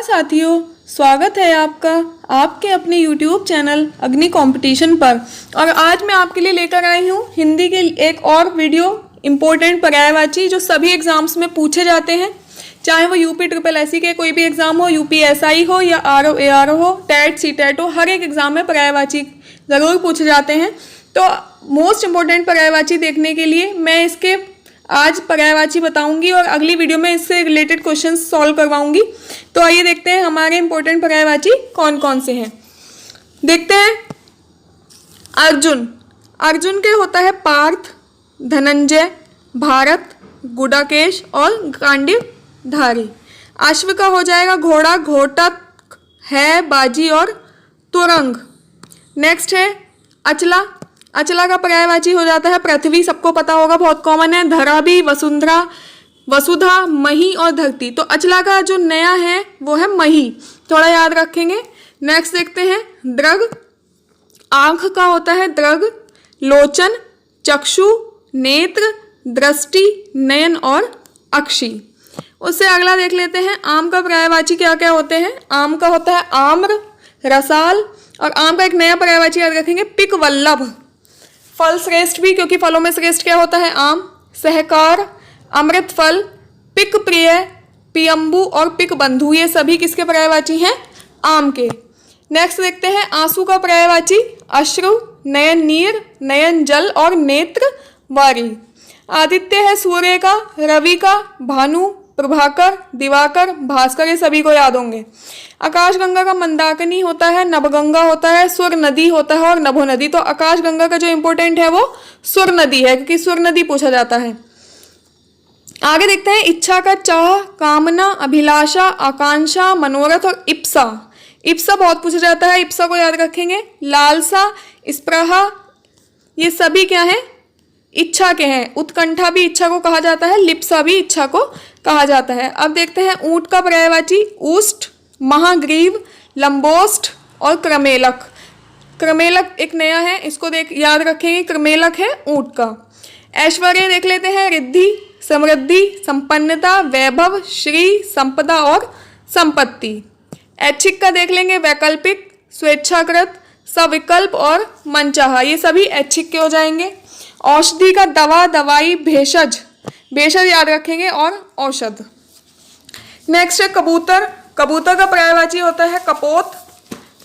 साथियों, स्वागत है आपका आपके अपने YouTube चैनल अग्नि कंपटीशन पर। और आज मैं आपके लिए लेकर आई हूँ हिंदी के एक और वीडियो इम्पोर्टेंट पर्यायवाची जो सभी एग्जाम्स में पूछे जाते हैं, चाहे वो यूपी ट्रिपल एससी के कोई भी एग्जाम हो, यूपीएसआई हो या आरओ एआरओ हो, टेट सीटेट हो, हर एक एग्जाम में पर्यायवाची ज़रूर पूछे जाते हैं। तो मोस्ट इम्पोर्टेंट पर्यायवाची देखने के लिए मैं इसके आज पर्यायवाची बताऊंगी और अगली वीडियो में इससे रिलेटेड क्वेश्चंस सॉल्व करवाऊंगी। तो आइए देखते हैं हमारे इम्पोर्टेंट पर्यायवाची कौन कौन से हैं। देखते हैं। अर्जुन, अर्जुन के होता है पार्थ, धनंजय, भारत, गुडाकेश और गांडीवधारी। अश्व का हो जाएगा घोड़ा, घोटक है, बाजी और तुरंग। नेक्स्ट है अचला, अचला का पर्यायवाची हो जाता है पृथ्वी, सबको पता होगा, बहुत कॉमन है। धरा भी, वसुंधरा, वसुधा, मही और धरती। तो अचला का जो नया है वो है मही, थोड़ा याद रखेंगे। नेक्स्ट देखते हैं दृग, आंख का होता है दृग, लोचन, चक्षु, नेत्र, दृष्टि, नयन और अक्षी। उससे अगला देख लेते हैं आम का पर्यायवाची क्या क्या होते हैं। आम का होता है आम्र, रसाल और आम का एक नया पर्यायवाची याद रखेंगे पिक वल्लभ। फल श्रेष्ठ भी, क्योंकि फलों में श्रेष्ठ क्या होता है आम। सहकार, अमृत फल, पिक प्रिय, पियम्बू और पिक बंधु, ये सभी किसके पर्यायवाची हैं आम के। नेक्स्ट देखते हैं आंसू का पर्यायवाची अश्रु, नयन नीर, नयन जल और नेत्र वारी। आदित्य है सूर्य का, रवि का, भानु, प्रभाकर, दिवाकर, भास्कर, ये सभी को याद होंगे। आकाशगंगा का मंदाकिनी होता है, नभगंगा होता है, सुर नदी होता है और नभो नदी। तो आकाशगंगा का जो इंपॉर्टेंट है वो सुर नदी है, क्योंकि सुर नदी पूछा जाता है। आगे देखते हैं इच्छा का चाह, कामना, अभिलाषा, आकांक्षा, मनोरथ और इप्सा। इप्सा बहुत पूछा जाता है, इप्सा को याद रखेंगे। लालसा, स्पृहा, ये सभी क्या है इच्छा के हैं। उत्कंठा भी इच्छा को कहा जाता है, लिप्सा भी इच्छा को कहा जाता है। अब देखते हैं ऊंट का पर्यायवाची ऊष्ट, महाग्रीव, लंबोष्ठ और क्रमेलक। क्रमेलक एक नया है, इसको याद रखेंगे, क्रमेलक है ऊंट का। ऐश्वर्य देख लेते हैं रिद्धि, समृद्धि, संपन्नता, वैभव, श्री, संपदा और संपत्ति। ऐच्छिक का देख लेंगे वैकल्पिक, स्वेच्छाकृत, सविकल्प और मनचाहा, ये सभी ऐच्छिक के हो जाएंगे। औषधि का दवा, दवाई, भेषज, भेषज याद रखेंगे और औषध। नेक्स्ट है कबूतर, कबूतर का पर्यायवाची होता है कपोत,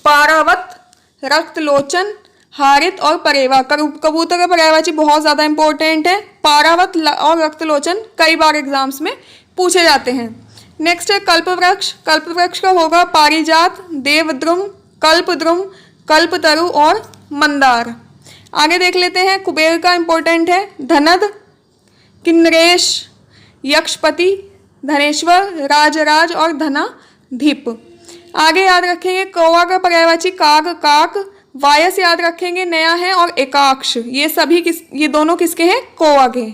पारावत, रक्तलोचन, हारित और परेवा। कबूतर का पर्यायवाची बहुत ज़्यादा इंपॉर्टेंट है। पारावत और रक्तलोचन कई बार एग्जाम्स में पूछे जाते हैं। नेक्स्ट है कल्पवृक्ष, कल्पवृक्ष का होगा पारिजात, देवद्रुम, कल्पद्रुम, कल्पतरु और मंदार। आगे देख लेते हैं कुबेर का इंपॉर्टेंट है धनद, किन्नरेश, यक्षपति, धनेश्वर, राजराज और धनाधिप। आगे याद रखेंगे कौवा का पर्यायवाची काग, काक, वायस याद रखेंगे नया है और एकाक्ष, ये सभी ये दोनों किसके हैं कौवा के।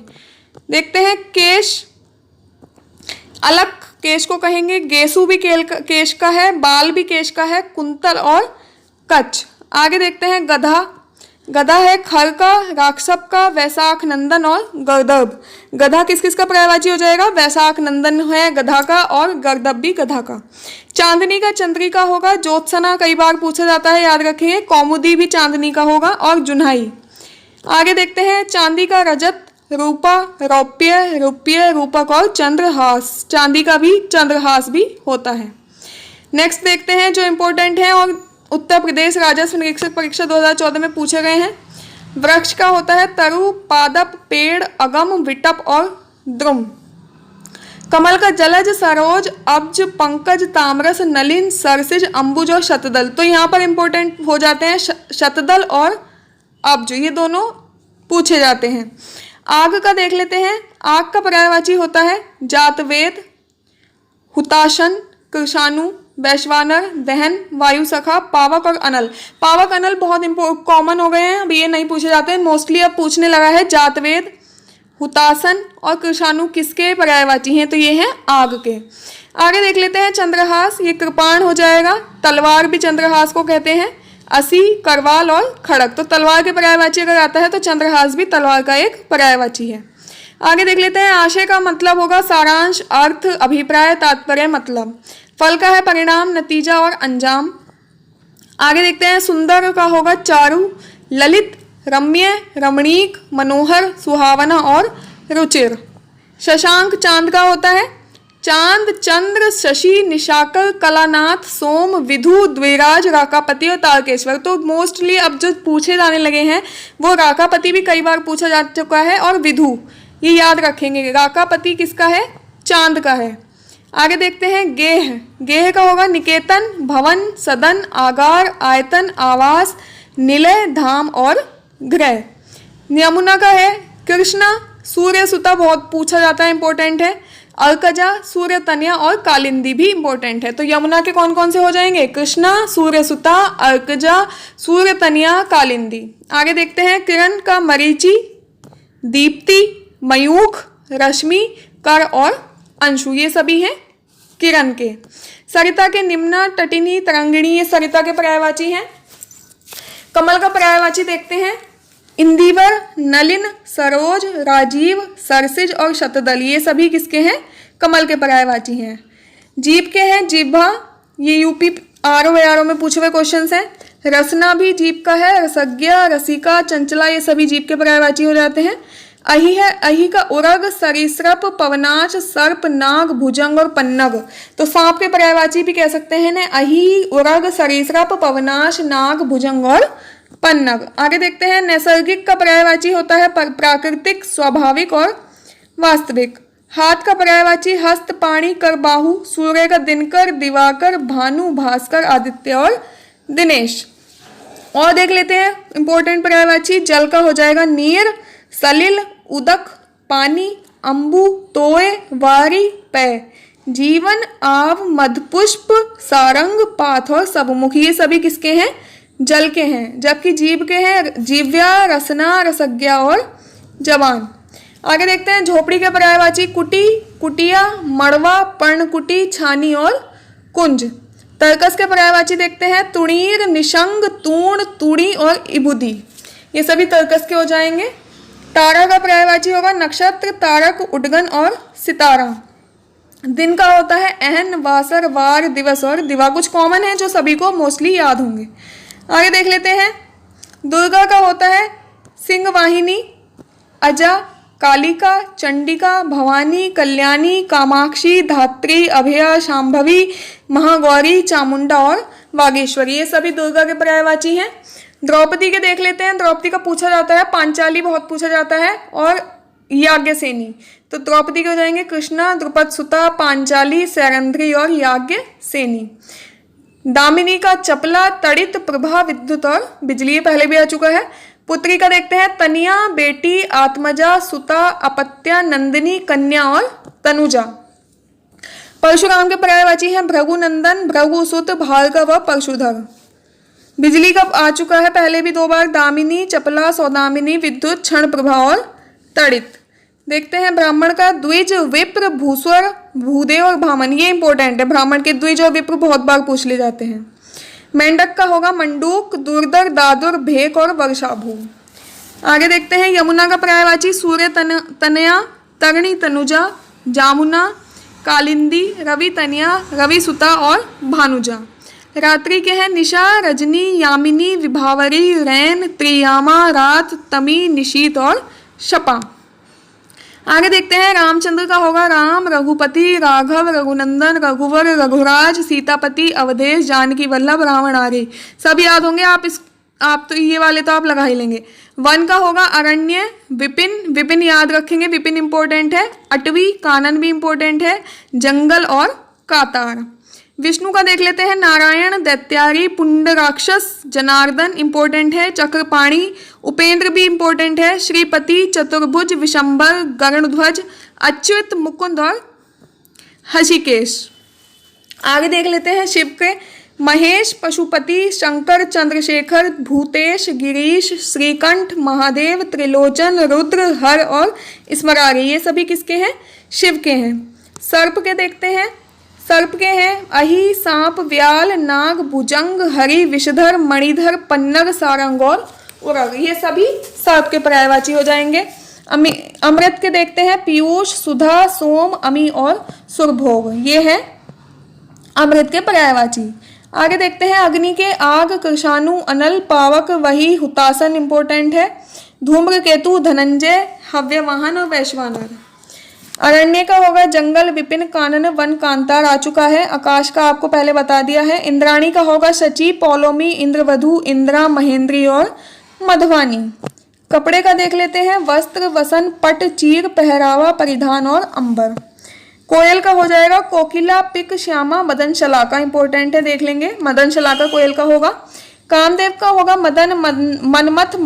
देखते हैं केश, अलक केश को कहेंगे, गेसु भी केश का है, बाल भी केश का है, कुंतल और कच्छ। आगे देखते हैं गधा, गधा है खर का, राक्षप का, वैशाख नंदन और गर्दभ। गधा किस किस का पर्यायवाची हो जाएगा, वैशाख नंदन है गधा का और गर्दभ भी गधा का। चांदनी का चंद्रिका होगा, ज्योत्सना कई बार पूछा जाता है, याद रखेंगे। कौमुदी भी चांदनी का होगा और जुन्हाई। आगे देखते हैं चांदी का रजत, रूपा, रौप्य, रुप्य, रूपक और चंद्रहास, चांदी का भी चंद्रहास भी होता है। नेक्स्ट देखते हैं जो इम्पोर्टेंट है और उत्तर प्रदेश राजस्व निरीक्षक परीक्षा 2014 में पूछे गए हैं। वृक्ष का होता है तरु, पादप, पेड़, अगम, विटप और द्रुम। कमल का जलज, सरोज, अब्ज, पंकज, ताम्रस, नलिन, सरसिज, अंबुज और शतदल। तो यहाँ पर इंपॉर्टेंट हो जाते हैं शतदल और अब्ज, ये दोनों पूछे जाते हैं। आग का देख लेते हैं। आग का पर्यायवाची होता है जातवेद, हुताशन, कृषाणु, वैश्वानर, दहन, वायु सखा, पावक और अनल। पावक अनल बहुत कॉमन हो गए हैं, अब ये नहीं पूछे जाते हैं, मोस्टली अब पूछने लगा है जातवेद, हुतासन और कृषाणु किसके पर्यायवाची हैं, तो ये हैं आग के। आगे देख लेते हैं चंद्रहास, ये कृपाण हो जाएगा, तलवार भी चंद्रहास को कहते हैं, असी, करवाल और खड़क। तो तलवार के पर्यायवाची अगर आता है तो चंद्रहास भी तलवार का एक पर्यायवाची है। आगे देख लेते हैं आशय का मतलब होगा सारांश, अर्थ, अभिप्राय, तात्पर्य, मतलब। फल का है परिणाम, नतीजा और अंजाम। आगे देखते हैं, सुंदर का होगा चारु, ललित, रम्य, रमणीक, मनोहर, सुहावना और रुचिर। शशांक चांद का होता है, चांद, चंद्र, शशि, निशाकर, कलानाथ, सोम, विधु, द्विराज, राकापति और तारकेश्वर। तो मोस्टली अब जो पूछे जाने लगे हैं वो राकापति भी कई बार पूछा जा चुका है और विधु, ये याद रखेंगे। राकापति किसका है? चांद का है। आगे देखते हैं, गेह। गेह का होगा निकेतन, भवन, सदन, आगार, आयतन, आवास, निलय, धाम और गृह। यमुना का है कृष्णा, सूर्य सुता बहुत पूछा जाता है, इंपॉर्टेंट है। अर्कजा, सूर्य तनया और कालिंदी भी इंपॉर्टेंट है। तो यमुना के कौन कौन से हो जाएंगे? कृष्णा, सूर्य सुता, अर्कजा, सूर्य तनया, कालिंदी। आगे देखते हैं, किरण का मरीचि, दीप्ति, मयूख, रश्मि, कर और अंशु, ये सभी हैं किरण के। सरिता के निम्ना, तटिनी, तरंगिणी, ये सरिता के पर्यायवाची हैं। कमल का पर्यायवाची देखते हैं, इंदिवर, नलिन, सरोज, राजीव, सरसिज और शतदल, ये सभी किसके हैं? कमल के पर्यायवाची हैं। जीभ के हैं जिह्वा, ये यूपी आरओ में पूछे हुए क्वेश्चन हैं। रसना भी जीभ का है, रसज्ञा, रसिका, चंचला, ये सभी जीभ के पर्यायवाची हो जाते हैं। अहि है, अहि का उरग, सरीसृप, पवनाश, सर्प, नाग, भुजंग और पन्नग। तो सांप के पर्यायवाची भी कह सकते हैं ना, अहि, उरग, सरीसृप, पवनाश, नाग, भुजंग और पन्नग। आगे देखते हैं, नैसर्गिक का पर्यायवाची होता है प्राकृतिक, स्वाभाविक और वास्तविक। हाथ का पर्यायवाची हस्त, पाणी, कर, बाहु। सूर्य का दिनकर, दिवाकर, भानु, भास्कर, आदित्य और दिनेश। और देख लेते हैं इंपॉर्टेंट पर्यायवाची। जल का हो जाएगा नीर, सलिल, उदक, पानी, अंबु, तोय, वारी, पय। जीवन, आव, मधपुष्प, सारंग, पाथ और सबमुख, ये सभी किसके हैं? जल के हैं। जबकि जीव के हैं जीव्या, रसना, रसज्ञा और जवान। आगे देखते हैं, झोपड़ी के पर्यायवाची कुटी, कुटिया, मड़वा, पर्णकुटी, छानी और कुंज। तर्कस के पर्यायवाची देखते हैं, तुणीर, निशंग, तूण, तुणी और इबुदी, ये सभी तर्कस के हो जाएंगे। तारा का पर्यायवाची होगा नक्षत्र, तारक, उडगन और सितारा। दिन का होता है अहन, वासर, वार, दिवस और दिवा। कुछ कॉमन है जो सभी को मोस्टली याद होंगे। आगे देख लेते हैं, दुर्गा का होता है सिंहवाहिनी, अजा, कालिका, चंडिका, भवानी, कल्याणी, कामाक्षी, धात्री, अभया, शांभवी, महागौरी, चामुंडा और वागेश्वरी, ये सभी दुर्गा के पर्यायवाची हैं। द्रौपदी के देख लेते हैं, द्रौपदी का पूछा जाता है, पांचाली बहुत पूछा जाता है और याज्ञसेनी। तो द्रौपदी के हो जाएंगे कृष्णा, द्रुपद सुता, पांचाली, सैरंध्री और याज्ञसेनी। दामिनी का चपला, तड़ित, प्रभा, विद्युत और बिजली, पहले भी आ चुका है। पुत्री का देखते हैं, तनिया, बेटी, आत्मजा, सुता, अपत्या, नंदिनी, कन्या और तनुजा। परशुराम के पर्यायवाची हैं भृगुनंदन, भृगुसुत, भार्गव व परशुधर। बिजली का आ चुका है पहले भी 2 बार, दामिनी, चपला, सौदामिनी, विद्युत, क्षण प्रभा और तड़ित। देखते हैं ब्राह्मण का, द्विज, विप्र, भूस्वर, भूदेव और भामन, ये इंपॉर्टेंट है। ब्राह्मण के द्विज और विप्र बहुत बार पूछ ले जाते हैं। मेंढक का होगा मंडूक, दुर्धर, दादुर, भेक और वर्षाभू। आगे देखते हैं, यमुना का पर्यायवाची सूर्य तनया, तरणी, तनुजा, जामुना, कालिंदी, रवि तनया, रवि सुता और भानुजा। रात्रि के हैं निशा, रजनी, यामिनी, विभावरी, रैन, त्रियामा, रात, तमी, निशीत और शपा। आगे देखते हैं, रामचंद्र का होगा राम, रघुपति, राघव, रघुनंदन, रघुवर, रघुराज, सीतापति, अवधेश, जानकी वल्लभ, रावण आदि, सब याद होंगे। आप तो ये वाले तो आप लगा ही लेंगे। वन का होगा अरण्य, विपिन, विपिन याद रखेंगे, विपिन इंपॉर्टेंट है। अटवी, कानन भी इंपॉर्टेंट है। जंगल और कातार। विष्णु का देख लेते हैं, नारायण, दैत्यारी, पुंडराक्षस, जनार्दन इंपॉर्टेंट है। चक्रपाणी, उपेंद्र भी इंपॉर्टेंट है। श्रीपति, चतुर्भुज, विशंबर, गरुड़ध्वज, अच्युत, मुकुंद और हषिकेश। आगे देख लेते हैं शिव के, महेश, पशुपति, शंकर, चंद्रशेखर, भूतेश, गिरीश, श्रीकंठ, महादेव, त्रिलोचन, रुद्र, हर और स्मरारी, ये सभी किसके हैं? शिव के हैं। सर्प के देखते हैं, सर्प के हैं अहि, सांप, व्याल, नाग, भुजंग, हरि, विषधर, मणिधर, पन्नग, सारंग और उरग, ये सभी सर्प के पर्यायवाची हो जाएंगे। अमृत के देखते हैं, पीयूष, सुधा, सोम, अमी और सुरभोग, ये है अमृत के पर्यायवाची। आगे देखते हैं अग्नि के आग, कृषाणु, अनल, पावक, वही, हुतासन इंपॉर्टेंट है। धूम्रकेतु, धनंजय, हव्यवाहन और वैश्वानर। अरण्य का होगा जंगल, विपिन, कानन, वन, कांतार आ चुका है। आकाश का आपको पहले बता दिया है। इंद्राणी का होगा शची, पौलोमी, इंद्रवधु, इंद्रा, महेंद्री और मधवानी। कपड़े का देख लेते हैं वस्त्र, वसन, पट, चीर, पहरावा, परिधान और अंबर। कोयल का हो जाएगा कोकिला, पिक, श्यामा, मदन शलाका इंपॉर्टेंट है, देख लेंगे। मदन शलाका कोयल का होगा। कामदेव का होगा मदन, मनमथ,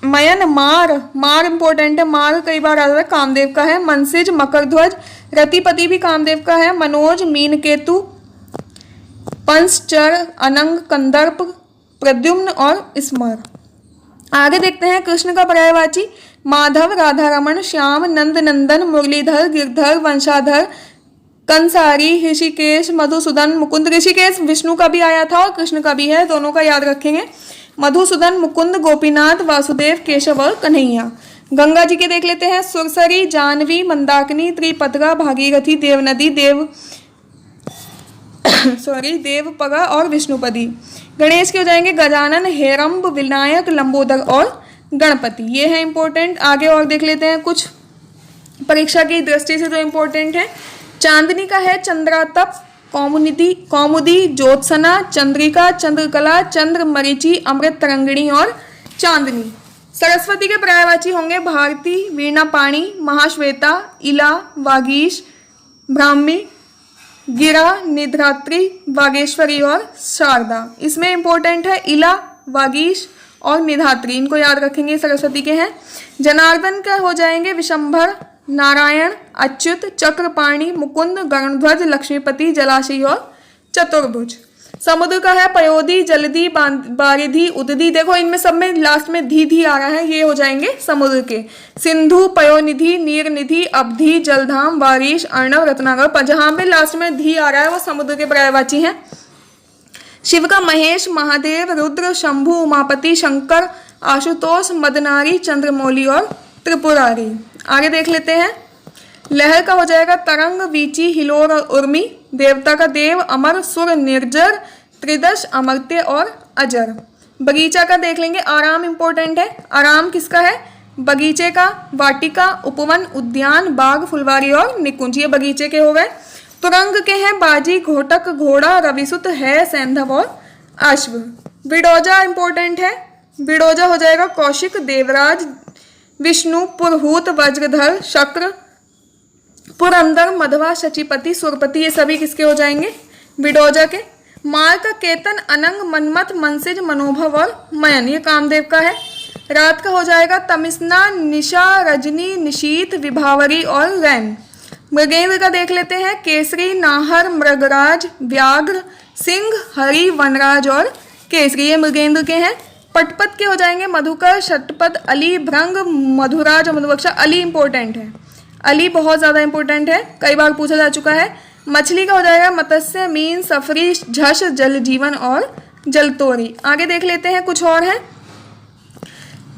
मयन, मार इंपॉर्टेंट है, मार कई बार आता है, कामदेव का है। मनसिज, मकरध्वज, रतिपति भी कामदेव का है। मनोज, मीनकेतु, पंचचर, अनंग, कंदर्प, प्रद्युम्न और स्मर। आगे देखते हैं कृष्ण का पर्यायवाची माधव, राधा रमण, श्याम, नंद नंदन, मुरलीधर, गिरधर, वंशाधर, कंसारी, ऋषिकेश, मधुसूदन, मुकुंद। ऋषिकेश विष्णु का भी आया था और कृष्ण का भी है, दोनों का याद रखेंगे। मधुसूदन, मुकुंद, गोपीनाथ, वासुदेव, केशव और कन्हैया। गंगा जी के देख लेते हैं सुरसरी, जानवी, मंदाकिनी, त्रिपतगा, भागीरथी, देवनदी, देवपगा और विष्णुपदी। गणेश के हो जाएंगे गजानन, हेरंब, विनायक, लंबोदर और गणपति। ये है इंपॉर्टेंट। आगे और देख लेते हैं कुछ परीक्षा की दृष्टि से जो इंपॉर्टेंट है। चांदनी का है चंद्रातप, कौमुदी, ज्योत्सना, चंद्रिका, चंद्रकला, चंद्र मरीचि, अमृत तरंगिणी और चांदनी। सरस्वती के पर्यायवाची होंगे भारती, वीणा पाणी, महाश्वेता, इला, वागीश, ब्राह्मी, गिरा, निधात्री, वागेश्वरी और शारदा। इसमें इंपॉर्टेंट है इला, वागीश और निधात्री, इनको याद रखेंगे, सरस्वती के हैं। जनार्दन का हो जाएंगे विशंभर, नारायण, अच्युत, चक्रपाणी, मुकुंद, गरुड़ध्वज, लक्ष्मीपति, जलाशय और चतुर्भुज। समुद्र का है पयोधी, जलधी, बारिधि, उदधी। देखो इनमें सब में लास्ट में धी आ रहा है, ये हो जाएंगे समुद्र के। सिंधु, पयोनिधि, नीरनिधि, अवधि, जलधाम, वारिश, अर्णव, रत्नाकर। जहां पे लास्ट में धी आ रहा है वो समुद्र के पर्यायवाची हैं। शिव का महेश, महादेव, रुद्र, शंभु, उमापति, शंकर, आशुतोष, मदनारी, चंद्रमौली और त्रिपुरारी। आगे देख लेते हैं। लहर का हो जाएगा तरंग, वीची, हिलोर और उर्मी। देवता का देव, अमर, सुर, निर्जर, त्रिदश, अमर्त्य और अजर। बगीचा का देख लेंगे, आराम इंपॉर्टेंट है। आराम किसका है? बगीचे का। वाटिका, उपवन, उद्यान, बाग, फुलवारी और निकुंज, ये बगीचे के हो गए। तुरंग के हैं बाजी, घोटक, घोड़ा, रविसुत, है, सैंधव और अश्व। बिडोजा इंपॉर्टेंट है। बिडोजा हो जाएगा कौशिक, देवराज, विष्णु, पुरहूत, वज्रधर, शक्र, पुरंदर, मधवा, शचीपति, सुरपति, ये सभी किसके हो जाएंगे? बिडोजा के। मार का केतन, अनंग, मनमथ, मनसिज, मनोभव और मयन, ये कामदेव का है। रात का हो जाएगा तमिस्ना, निशा, रजनी, निशीत, विभावरी और रैन। मृगेंद्र का देख लेते हैं केसरी, नाहर, मृगराज, व्याघ्र, सिंह, हरि, वनराज और केसरी, ये मृगेंद्र के हैं। पटपट के हो जाएंगे मधुकर, षटपद, अली, भृंग, मधुराज और मधुबक्षा। अली इंपॉर्टेंट है, अली बहुत ज़्यादा इंपॉर्टेंट है, कई बार पूछा जा चुका है। मछली का हो जाएगा मत्स्य, मीन, सफरी, झष, जल जीवन और जलतोरी। आगे देख लेते हैं कुछ और है।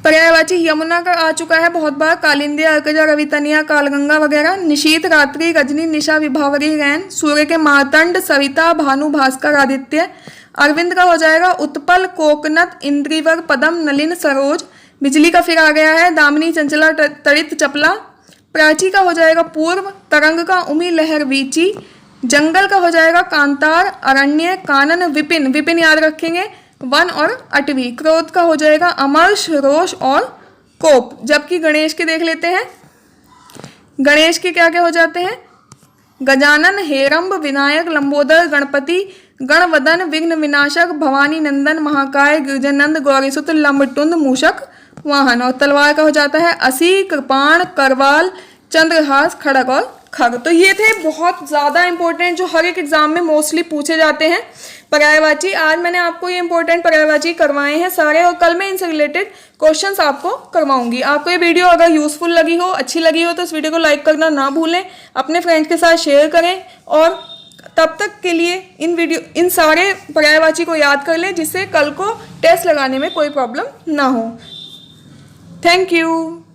पर्यायवाची यमुना का आ चुका है बहुत बार, कालिंदी, अर्कजा, रवितनिया, कालगंगा वगैरह। निशीत, रात्रि, रजनी, निशा, विभावरी, रैन। सूर्य के मार्तंड, सविता, भानु, भास्कर, आदित्य। अरविंद का हो जाएगा उत्पल, कोकनत, इंद्रिवर, पदम, नलिन, सरोज। बिजली का फिर आ गया है दामिनी, चंचला, तड़ित, चपला। प्राची का हो जाएगा पूर्व। तरंग का उमी, लहर, वीची। जंगल का हो जाएगा कांतार, अरण्य, कानन, विपिन, विपिन याद रखेंगे, वन और अटवी। क्रोध का हो जाएगा अमर्ष, रोष और कोप। जबकि गणेश के देख लेते हैं। गणेश के क्या क्या हो जाते हैं? गजानन, हेरंब, विनायक, लंबोदर, गणपति, गणवदन, विघ्न विनाशक, भवानी नंदन, महाकाय, गिरजनंद, गौरीसुत, लंबटुंड, मूषक वाहन। और तलवार का हो जाता है असी, कृपाण, करवाल, चंद्रहास, खड़ग और खग। तो ये थे बहुत ज़्यादा इंपॉर्टेंट जो हर एक एग्जाम में मोस्टली पूछे जाते हैं पर्यायवाची। आज मैंने आपको ये इंपॉर्टेंट पर्यायवाची करवाए हैं सारे, और कल मैं इनसे रिलेटेड क्वेश्चंस आपको करवाऊंगी। आपको ये वीडियो अगर यूजफुल लगी हो, अच्छी लगी हो, तो इस वीडियो को लाइक करना ना भूलें, अपने फ्रेंड्स के साथ शेयर करें, और तब तक के लिए इन सारे पर्यायवाची को याद कर लें, जिससे कल को टेस्ट लगाने में कोई प्रॉब्लम ना हो। Thank you.